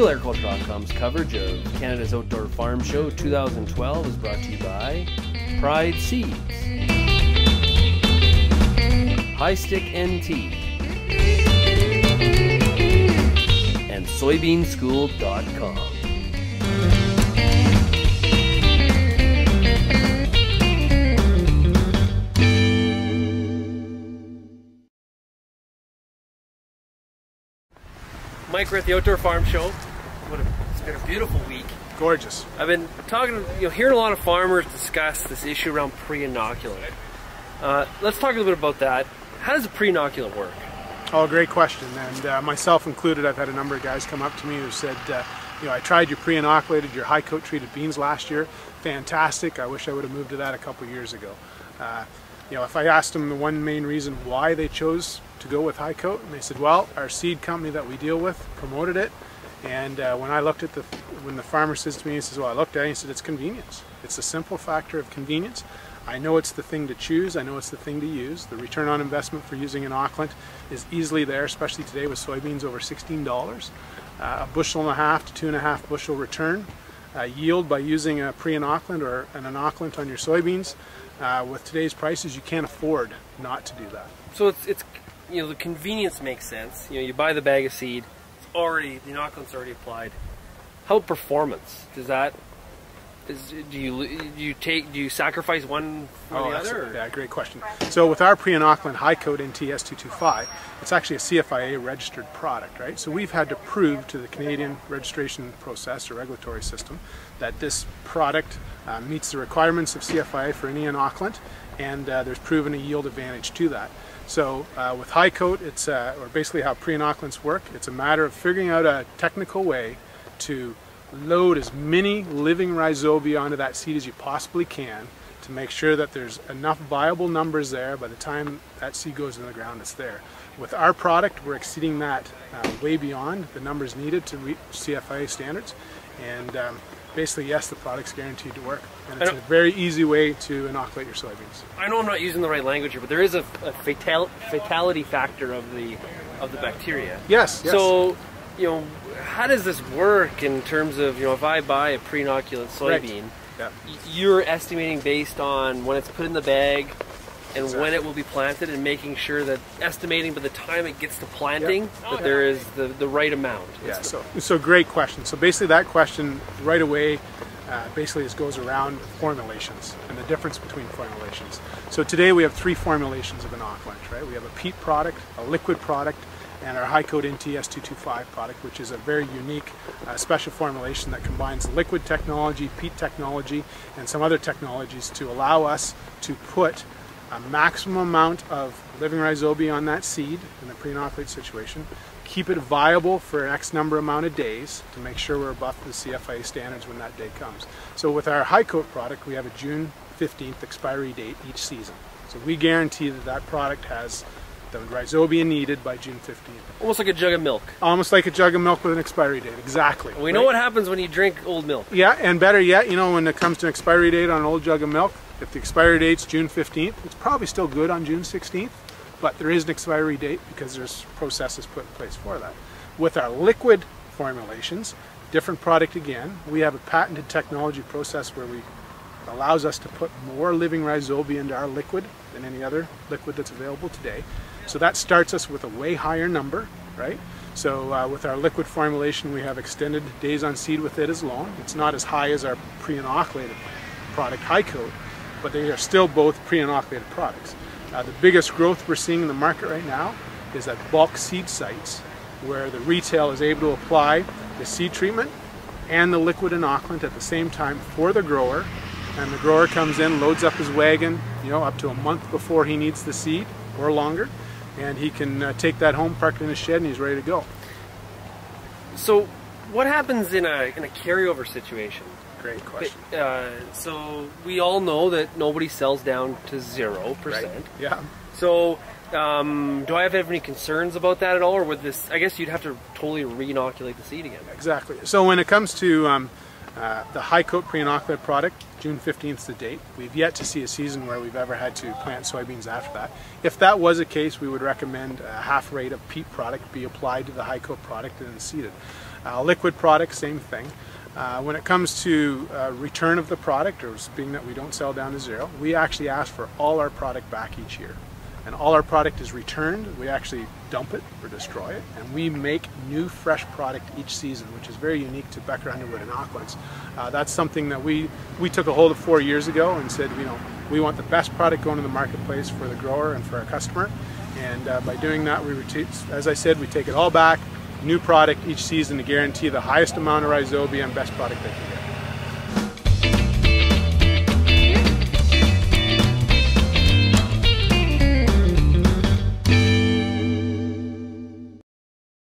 RealAgriculture.com's coverage of Canada's Outdoor Farm Show 2012 is brought to you by Pride Seeds, High Stick NT, and Soybeanschool.com. Mike, we're at the Outdoor Farm Show. It's been a beautiful week. Gorgeous. I've been talking, hearing a lot of farmers discuss this issue around pre-inoculant. Let's talk a little bit about that. How does a pre-inoculant work? Oh, great question. And myself included, I've had a number of guys come up to me who said, I tried your pre-inoculated, your high coat treated beans last year. Fantastic. I wish I would have moved to that a couple years ago. If I asked them the one main reason why they chose to go with high coat, and they said, well, our seed company that we deal with promoted it, and when I looked at when the farmer says to me, he says, well, I looked at it, and he said, it's convenience. It's a simple factor of convenience. I know it's the thing to choose, I know it's the thing to use. The return on investment for using inoculant is easily there, especially today with soybeans over $16. A bushel and a half to 2.5 bushel return. Yield by using a pre-inoculant or an inoculant on your soybeans. With today's prices, you can't afford not to do that. So it's the convenience makes sense. You buy the bag of seed, the inoculant's already applied. How about performance? Do you sacrifice one for the other? Yeah, great question. So with our pre-inoculant high coat NT S225, it's actually a CFIA registered product, right? So we've had to prove to the Canadian registration process or regulatory system that this product meets the requirements of CFIA for any inoculant, and there's proven a yield advantage to that. So with high coat, it's or basically how pre-inoculants work. It's a matter of figuring out a technical way to load as many living rhizobia onto that seed as you possibly can to make sure that there's enough viable numbers there by the time that seed goes in the ground, it's there. With our product, we're exceeding that way beyond the numbers needed to reach CFIA standards, and basically, yes, the product's guaranteed to work, and it's a very easy way to inoculate your soybeans. I know I'm not using the right language here, but there is a fatality factor of the bacteria. Yes. So, how does this work in terms of, if I buy a pre-inoculant soybean, right. You're estimating based on when it's put in the bag and exactly. when it will be planted, and making sure that estimating by the time it gets to planting that there is the right amount. Yeah, so great question. So basically that question right away basically just goes around formulations and the difference between formulations. So today we have 3 formulations of inoculant, right? We have a peat product, a liquid product, and our high coat NT S225 product, which is a very unique special formulation that combines liquid technology, peat technology, and some other technologies to allow us to put a maximum amount of living rhizobia on that seed in the pre-inoculate situation, keep it viable for X number amount of days to make sure we're above the CFIA standards when that day comes. So with our high coat product, we have a June 15th expiry date each season. So we guarantee that that product has the rhizobia needed by June 15th. Almost like a jug of milk. Almost like a jug of milk with an expiry date, exactly. We know what happens when you drink old milk. Yeah, and better yet, when it comes to an expiry date on an old jug of milk, if the expiry date's June 15th, it's probably still good on June 16th, but there is an expiry date because there's processes put in place for that. With our liquid formulations, different product again, we have a patented technology process where allows us to put more living rhizobia into our liquid than any other liquid that's available today. So that starts us with a way higher number, right? So with our liquid formulation, we have extended days on seed with it as long. It's not as high as our pre-inoculated product, high coat, but they are still both pre-inoculated products. The biggest growth we're seeing in the market right now is at bulk seed sites, where the retail is able to apply the seed treatment and the liquid inoculant at the same time for the grower, and the grower comes in, loads up his wagon, up to a month before he needs the seed or longer, and he can take that home, park it in his shed, and he's ready to go. So what happens in a carryover situation? Great question. So we all know that nobody sells down to 0%. Right. Yeah. So do I have any concerns about that at all, or with this? I guess you'd have to totally re-inoculate the seed again. Exactly. So when it comes to the high coat pre-inoculated product, June 15th is the date. We've yet to see a season where we've ever had to plant soybeans after that. If that was the case, we would recommend a half rate of peat product be applied to the high coat product and then seeded. Liquid product, same thing. When it comes to return of the product, or being that we don't sell down to zero, we actually ask for all our product back each year. And all our product is returned. We actually dump it or destroy it, and we make new fresh product each season, which is very unique to Becker Underwood Inoculants. That's something that we took a hold of 4 years ago and said, you know, we want the best product going to the marketplace for the grower and for our customer. And by doing that, as I said, we take it all back, new product each season to guarantee the highest amount of rhizobia and best product they can get.